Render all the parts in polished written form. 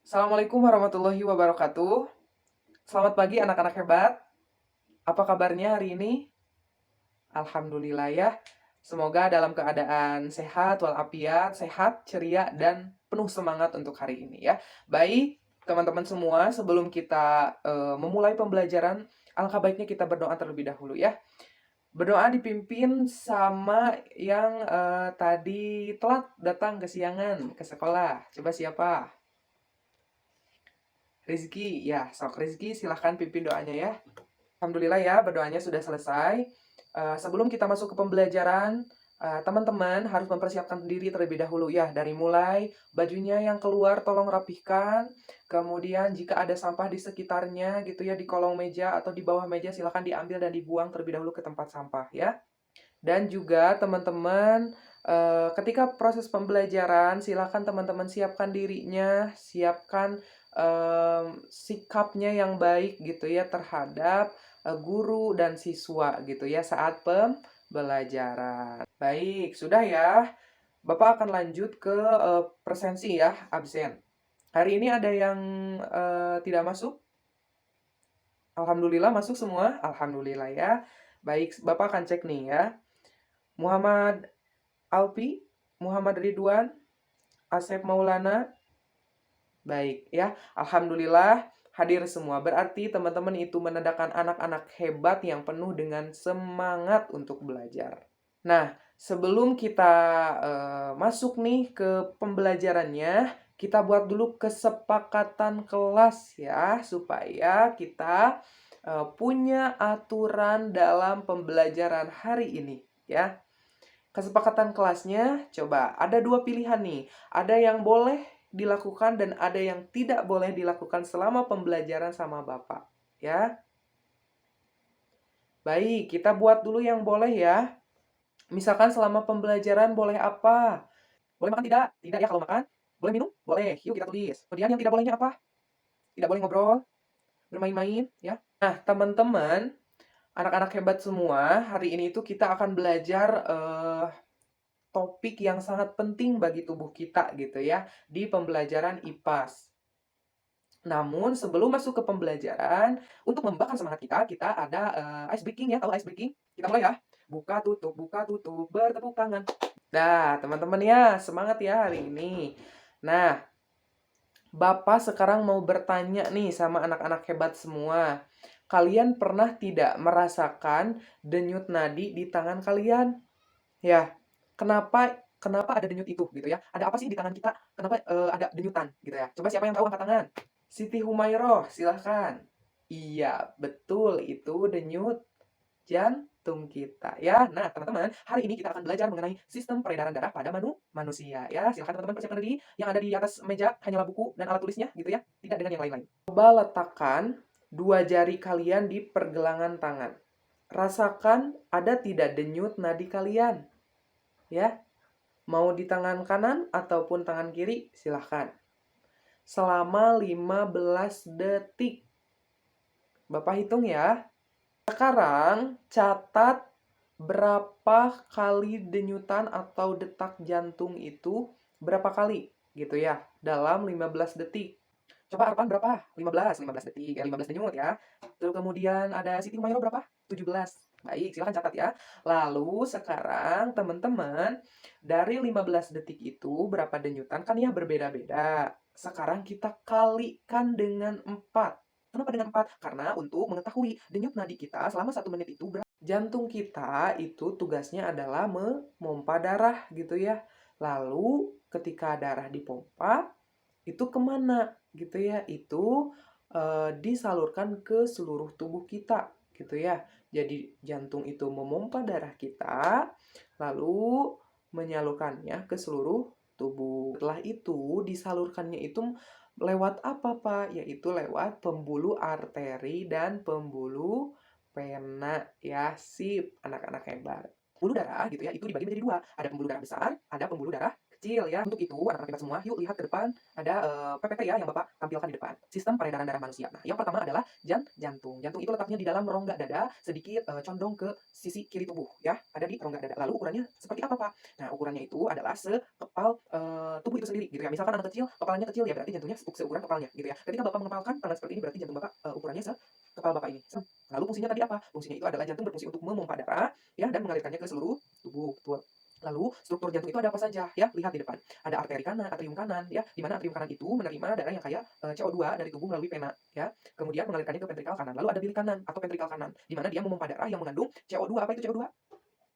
Assalamualaikum warahmatullahi wabarakatuh. Selamat pagi anak-anak hebat. Apa kabarnya hari ini? Alhamdulillah ya. Semoga dalam keadaan sehat walafiat, sehat, ceria, dan penuh semangat untuk hari ini ya. Baik, teman-teman semua, sebelum kita memulai pembelajaran, alangkah baiknya kita berdoa terlebih dahulu ya. Berdoa dipimpin sama yang tadi telat datang kesiangan ke sekolah. Coba siapa? Rizky, ya, sok Rizky silahkan pimpin doanya ya. Alhamdulillah ya, berdoanya sudah selesai. Sebelum kita masuk ke pembelajaran, teman-teman harus mempersiapkan diri terlebih dahulu ya. Dari mulai bajunya yang keluar tolong rapihkan. Kemudian jika ada sampah di sekitarnya gitu ya, di kolong meja atau di bawah meja silahkan diambil dan dibuang terlebih dahulu ke tempat sampah ya. Dan juga teman-teman, ketika proses pembelajaran silakan teman-teman siapkan dirinya, siapkan, sikapnya yang baik gitu ya terhadap, guru dan siswa gitu ya saat pembelajaran. Baik, sudah ya. Bapak akan lanjut ke, presensi ya, absen. Hari ini ada yang, tidak masuk? Alhamdulillah masuk semua? Alhamdulillah ya. Baik, Bapak akan cek nih ya. Muhammad Alpi, Muhammad Ridwan, Asep Maulana, baik ya. Alhamdulillah hadir semua. Berarti teman-teman itu menandakan anak-anak hebat yang penuh dengan semangat untuk belajar. Nah, sebelum kita masuk nih ke pembelajarannya, kita buat dulu kesepakatan kelas ya, supaya kita punya aturan dalam pembelajaran hari ini ya. Kesepakatan kelasnya, coba ada dua pilihan nih. Ada yang boleh dilakukan dan ada yang tidak boleh dilakukan selama pembelajaran sama Bapak. Ya, baik, kita buat dulu yang boleh ya. Misalkan selama pembelajaran boleh apa? Boleh makan tidak? Tidak ya kalau makan. Boleh minum? Boleh. Yuk kita tulis. Kemudian yang tidak bolehnya apa? Tidak boleh ngobrol, bermain-main, ya. Nah, teman-teman, anak-anak hebat semua, hari ini tuh kita akan belajar topik yang sangat penting bagi tubuh kita gitu ya di pembelajaran IPAS. Namun sebelum masuk ke pembelajaran, untuk membakar semangat kita, kita ada ice breaking ya, tahu ice breaking? Kita mulai ya. Buka tutup, bertepuk tangan. Dah, teman-teman ya, semangat ya hari ini. Nah, Bapak sekarang mau bertanya nih sama anak-anak hebat semua. Kalian pernah tidak merasakan denyut nadi di tangan kalian? Ya, kenapa ada denyut itu gitu ya? Ada apa sih di tangan kita? Kenapa ada denyutan gitu ya? Coba siapa yang tahu angkat tangan? Siti Humairoh, silahkan. Iya, betul itu denyut jantung kita ya. Nah, teman-teman, hari ini kita akan belajar mengenai sistem peredaran darah pada manusia ya. Silahkan teman-teman persiapkan diri. Yang ada di atas meja hanyalah buku dan alat tulisnya gitu ya, tidak dengan yang lain-lain. Coba letakkan dua jari kalian di pergelangan tangan. Rasakan ada tidak denyut nadi kalian ya. Mau di tangan kanan ataupun tangan kiri, silahkan. Selama 15 detik. Bapak hitung ya. Sekarang catat berapa kali denyutan atau detak jantung itu berapa kali gitu ya dalam 15 detik. Coba Arpan berapa? 15 detik, ya 15 denyut ya. Terus kemudian ada Siti Humayro berapa? 17. Baik, silahkan catat ya. Lalu sekarang teman-teman, dari 15 detik itu berapa denyutan? Kan ya berbeda-beda. Sekarang kita kalikan dengan 4. Kenapa dengan 4? Karena untuk mengetahui denyut nadi kita selama 1 menit itu berapa. Jantung kita itu tugasnya adalah memompa darah gitu ya. Lalu ketika darah dipompa, itu kemana gitu ya? Itu disalurkan ke seluruh tubuh kita gitu ya. Jadi jantung itu memompa darah kita, lalu menyalurkannya ke seluruh tubuh. Setelah itu disalurkannya itu lewat apa Pak? Yaitu lewat pembuluh arteri dan pembuluh vena ya. Sip, anak-anak hebat. Pembuluh darah gitu ya, itu dibagi menjadi dua. Ada pembuluh darah besar, ada pembuluh darah kecil ya. Untuk itu, anak-anak hebat semua, yuk lihat ke depan ada PPT ya yang Bapak tampilkan di depan. Sistem peredaran darah manusia. Nah, yang pertama adalah jantung. Jantung itu letaknya di dalam rongga dada, sedikit condong ke sisi kiri tubuh ya, ada di rongga dada. Lalu ukurannya seperti apa, Pak? Nah, ukurannya itu adalah sekepal tubuh itu sendiri gitu ya. Misalkan anak kecil kepalanya kecil ya berarti jantungnya seukuran kepalnya gitu ya. Ketika Bapak mengepalkan tangan seperti ini berarti jantung Bapak ukurannya sekepal Bapak ini. Lalu fungsinya tadi apa? Fungsinya itu adalah jantung berfungsi untuk memompa darah ya dan mengalirkannya ke seluruh tubuh. Betul. Lalu struktur jantung itu ada apa saja ya? Lihat di depan. Ada arteri kanan, atrium kanan ya, di mana atrium kanan itu menerima darah yang kayak CO2 dari tubuh melalui pena ya. Kemudian mengalirkannya ke ventrikal kanan. Lalu ada bilik kanan atau ventrikal kanan, di mana dia memompa darah yang mengandung CO2. Apa itu CO2?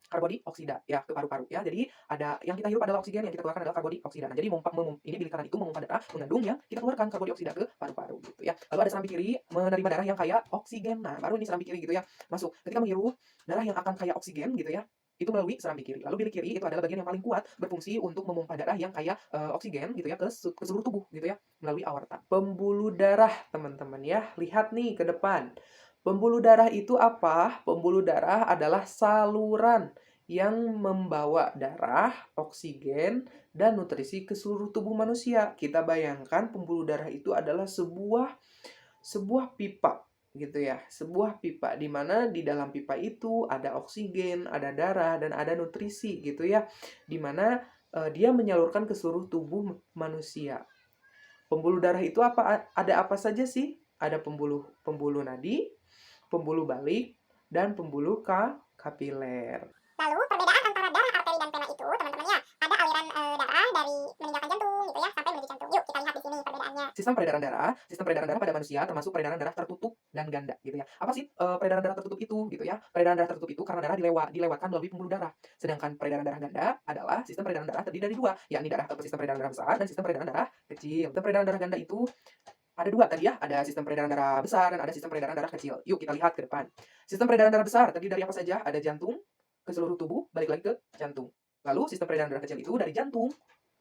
Karbodioksida ya ke paru-paru ya. Jadi ada yang kita hirup adalah oksigen, yang kita keluarkan adalah karbodioksida. Nah, jadi ini bilik kanan itu memompa darah mengandung yang kita keluarkan karbodioksida ke paru-paru gitu ya. Lalu ada serambi kiri menerima darah yang kayak oksigen. Nah, baru ini serambi kiri gitu ya. Masuk. Ketika menghirup darah yang akan kayak oksigen gitu ya, itu melalui serambi kiri. Lalu bilik kiri itu adalah bagian yang paling kuat berfungsi untuk memompa darah yang kayak oksigen gitu ya ke seluruh tubuh gitu ya melalui aorta. Pembuluh darah teman-teman ya. Lihat nih ke depan. Pembuluh darah itu apa? Pembuluh darah adalah saluran yang membawa darah, oksigen, dan nutrisi ke seluruh tubuh manusia. Kita bayangkan pembuluh darah itu adalah sebuah pipa gitu ya. Sebuah pipa di mana di dalam pipa itu ada oksigen, ada darah, dan ada nutrisi gitu ya. Di mana dia menyalurkan ke seluruh tubuh manusia. Pembuluh darah itu ada apa saja sih? Ada pembuluh nadi, pembuluh balik, dan pembuluh kapiler. Lalu perbedaan antara darah arteri dan vena itu teman-teman ya, ada aliran darah dari meninggalkan jantung gitu ya sampai menuju jantung. Yuk kita lihat di sini perbedaannya. Sistem peredaran darah pada manusia termasuk peredaran darah tertutup dan ganda gitu ya. Apa sih peredaran darah tertutup itu gitu ya? Peredaran darah tertutup itu karena darah dilewatkan melalui pembuluh darah. Sedangkan peredaran darah ganda adalah sistem peredaran darah terdiri dari dua, yakni sistem peredaran darah besar dan sistem peredaran darah kecil. Sistem peredaran darah ganda itu ada dua tadi ya, ada sistem peredaran darah besar dan ada sistem peredaran darah kecil. Yuk kita lihat ke depan. Sistem peredaran darah besar terdiri dari apa saja? Ada jantung ke seluruh tubuh, balik lagi ke jantung. Lalu sistem peredaran darah kecil itu dari jantung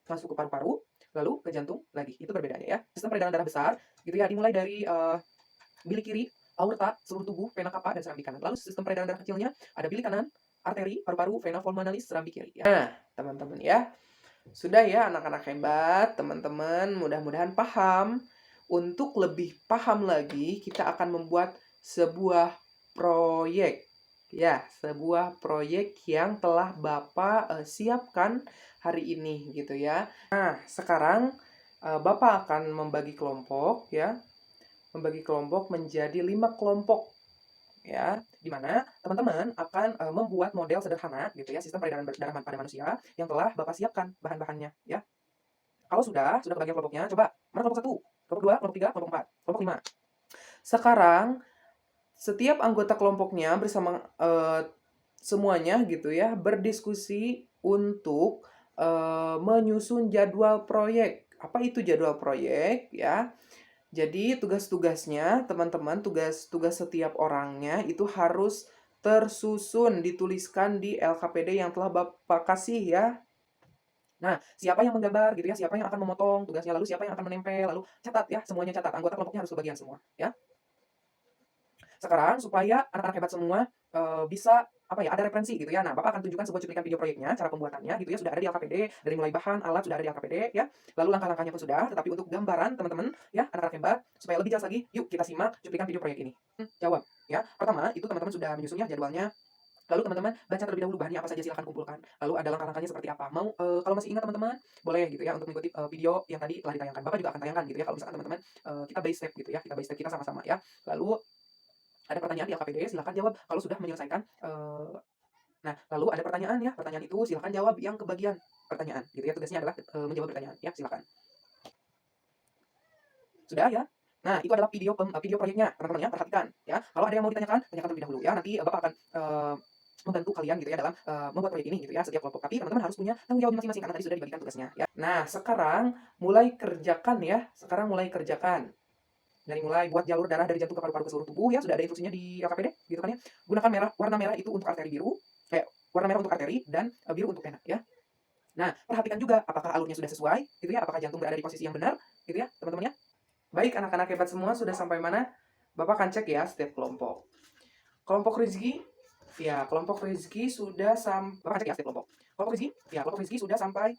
masuk ke paru-paru, lalu ke jantung lagi. Itu perbedaannya ya. Sistem peredaran darah besar gitu ya, dimulai dari bilik kiri, aorta, seluruh tubuh, vena cava, dan serambi kanan. Lalu sistem peredaran darah kecilnya ada bilik kanan, arteri, paru-paru, vena pulmonalis, serambi kiri. Ya. Nah, teman-teman ya, sudah ya anak-anak hebat, teman-teman, mudah-mudahan paham. Untuk lebih paham lagi, kita akan membuat sebuah proyek. Ya, sebuah proyek yang telah Bapak siapkan hari ini gitu ya. Nah, sekarang Bapak akan membagi kelompok ya. Membagi kelompok menjadi 5 kelompok ya, di mana teman-teman akan membuat model sederhana gitu ya, sistem peredaran darah pada manusia yang telah Bapak siapkan bahan-bahannya ya. Kalau sudah kebagian kelompoknya, coba mana kelompok 1, kelompok 2, kelompok 3, kelompok 4, kelompok 5. Sekarang setiap anggota kelompoknya bersama semuanya gitu ya berdiskusi untuk menyusun jadwal proyek. Apa itu jadwal proyek ya? Jadi tugas-tugasnya teman-teman, tugas-tugas setiap orangnya itu harus tersusun, dituliskan di LKPD yang telah Bapak kasih ya. Nah, siapa yang menggambar gitu ya, siapa yang akan memotong tugasnya, lalu siapa yang akan menempel, lalu catat ya, semuanya catat. Anggota kelompoknya harus kebagian semua ya. Sekarang supaya anak-anak hebat semua bisa apa ya, ada referensi gitu ya. Nah, Bapak akan tunjukkan sebuah cuplikan video proyeknya, cara pembuatannya gitu ya, sudah ada di LKPD, dari mulai bahan, alat sudah ada di LKPD ya. Lalu langkah-langkahnya pun sudah, tetapi untuk gambaran teman-teman ya, anak-anak hebat, supaya lebih jelas lagi, yuk kita simak cuplikan video proyek ini. Jawab ya. Pertama, itu teman-teman sudah menyusunnya jadwalnya. Lalu teman-teman baca terlebih dahulu bahannya apa saja, silahkan kumpulkan. Lalu ada langkah-langkahnya seperti apa. Kalau masih ingat teman-teman, boleh gitu ya untuk mengikuti video yang tadi telah ditayangkan. Bapak juga akan tayangkan gitu ya kalau misalkan teman-teman kita by step gitu ya, kita by step kita sama-sama ya. Lalu ada pertanyaan di LKPD, silahkan jawab kalau sudah menyelesaikan. Nah, lalu ada pertanyaan ya, pertanyaan itu silahkan jawab yang kebagian pertanyaan gitu ya. Tugasnya adalah menjawab pertanyaan ya, silahkan. Sudah ya? Nah, itu adalah video proyeknya, teman-teman ya, perhatikan ya. Kalau ada yang mau ditanyakan, tanyakan terlebih dahulu ya. Nanti Bapak akan membantu kalian gitu ya dalam membuat proyek ini gitu ya, setiap kelompok. Tapi teman-teman harus punya tanggung jawab masing-masing karena tadi sudah dibagikan tugasnya ya. Nah, sekarang mulai kerjakan ya. Sekarang mulai kerjakan. Dari mulai buat jalur darah dari jantung ke paru-paru ke seluruh tubuh ya, sudah ada instruksinya di LKPD gitu kan ya. Gunakan warna merah itu untuk arteri biru, warna merah untuk arteri dan biru untuk vena ya. Nah, perhatikan juga apakah alurnya sudah sesuai gitu ya, apakah jantung berada di posisi yang benar gitu ya, teman-teman ya. Baik, anak-anak hebat semua sudah sampai mana? Bapak akan cek ya setiap kelompok. Kelompok Rizky, ya kelompok Rizky sudah sampai. Bapak akan cek ya setiap kelompok. Kelompok Rizky, ya kelompok Rizky sudah sampai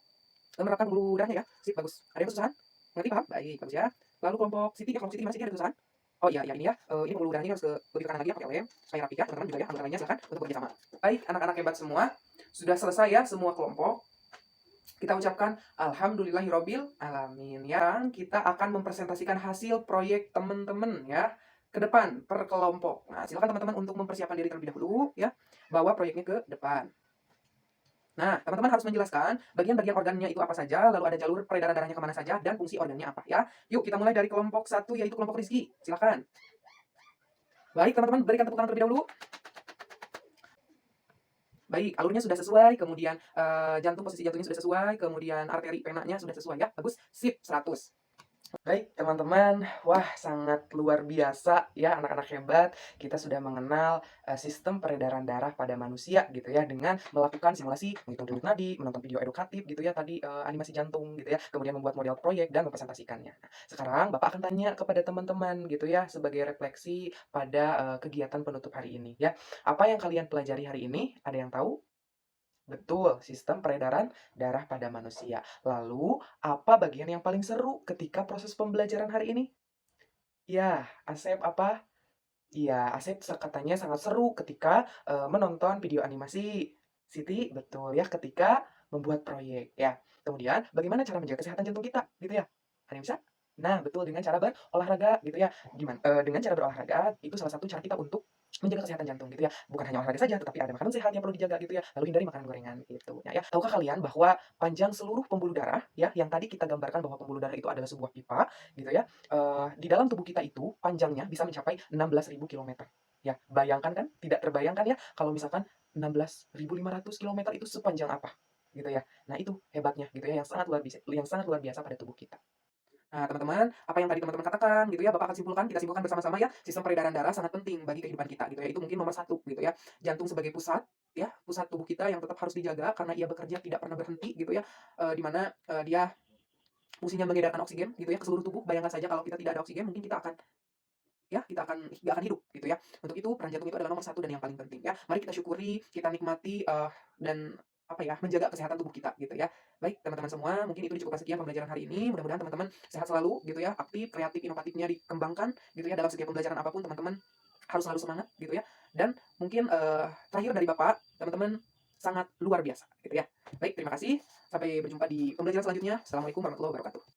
menerapkan pembuluh darahnya ya. Sip, bagus. Ada yang kesusahan? Ngerti, paham? Baik, bagus ya. Lalu kelompok Siti ya, kelompok Siti gimana Siti, ada kesusahan? Oh iya, iya ini ya, ini pembuluh darahnya harus lebih ke kanan lagi ya pakai lem, supaya rapi ya, teman-teman juga ya, anggota lainnya silakan untuk bekerja sama. Baik, anak-anak hebat semua, sudah selesai ya semua kelompok. Kita ucapkan alhamdulillahirobbil alamin ya. Sekarang kita akan mempresentasikan hasil proyek teman-teman ya ke depan per kelompok. Nah, silakan teman-teman untuk mempersiapkan diri terlebih dahulu ya, bawa proyeknya ke depan. Nah, teman-teman harus menjelaskan bagian-bagian organnya itu apa saja, lalu ada jalur peredaran darahnya kemana saja, dan fungsi organnya apa ya. Yuk, kita mulai dari kelompok 1, yaitu kelompok Rizky. Silakan. Baik, teman-teman, berikan tepuk tangan terlebih dahulu. Baik, alurnya sudah sesuai, kemudian jantung, posisi jantungnya sudah sesuai, kemudian arteri venanya sudah sesuai ya. Bagus, sip, 100. Baik, teman-teman. Wah, sangat luar biasa ya anak-anak hebat. Kita sudah mengenal sistem peredaran darah pada manusia gitu ya dengan melakukan simulasi, menghitung denyut nadi, menonton video edukatif gitu ya tadi animasi jantung gitu ya, kemudian membuat model proyek dan mempresentasikannya. Nah, sekarang Bapak akan tanya kepada teman-teman gitu ya sebagai refleksi pada kegiatan penutup hari ini ya. Apa yang kalian pelajari hari ini? Ada yang tahu? Betul, sistem peredaran darah pada manusia. Lalu, apa bagian yang paling seru ketika proses pembelajaran hari ini? Ya, Asep apa? Iya, Asep katanya sangat seru ketika menonton video animasi. Siti, betul ya, ketika membuat proyek ya. Kemudian, bagaimana cara menjaga kesehatan jantung kita, gitu ya? Ada yang bisa? Nah, betul dengan cara berolahraga gitu ya. Dengan cara berolahraga itu salah satu cara kita untuk menjaga kesehatan jantung gitu ya. Bukan hanya olahraga saja, tetapi ada makanan sehat yang perlu dijaga gitu ya. Lalu hindari makanan gorengan gitu. Nah, ya, tahukah kalian bahwa panjang seluruh pembuluh darah ya, yang tadi kita gambarkan bahwa pembuluh darah itu adalah sebuah pipa gitu ya. Di dalam tubuh kita itu panjangnya bisa mencapai 16.000 kilometer. Ya, bayangkan kan? Tidak terbayangkan ya kalau misalkan 16.500 kilometer itu sepanjang apa gitu ya. Nah, itu hebatnya gitu ya yang sangat luar biasa pada tubuh kita. Nah, teman-teman, apa yang tadi teman-teman katakan gitu ya, Bapak akan simpulkan, kita simpulkan bersama-sama ya, sistem peredaran darah sangat penting bagi kehidupan kita gitu ya. Itu mungkin nomor satu gitu ya. Jantung sebagai pusat ya, pusat tubuh kita yang tetap harus dijaga karena ia bekerja tidak pernah berhenti gitu ya. Di mana dia fungsinya mengedarkan oksigen gitu ya ke seluruh tubuh. Bayangkan saja kalau kita tidak ada oksigen, mungkin kita akan nggak akan hidup gitu ya. Untuk itu peran jantung itu adalah nomor satu dan yang paling penting ya. Mari kita syukuri, kita nikmati dan apa ya, menjaga kesehatan tubuh kita gitu ya. Baik teman-teman semua, mungkin itu dicukupkan sekian pembelajaran hari ini. Mudah-mudahan teman-teman sehat selalu gitu ya, aktif, kreatif, inovatifnya dikembangkan gitu ya dalam setiap pembelajaran apapun teman-teman harus selalu semangat gitu ya. Dan mungkin terakhir dari Bapak, teman-teman sangat luar biasa gitu ya. Baik, terima kasih. Sampai berjumpa di pembelajaran selanjutnya. Assalamualaikum warahmatullahi wabarakatuh.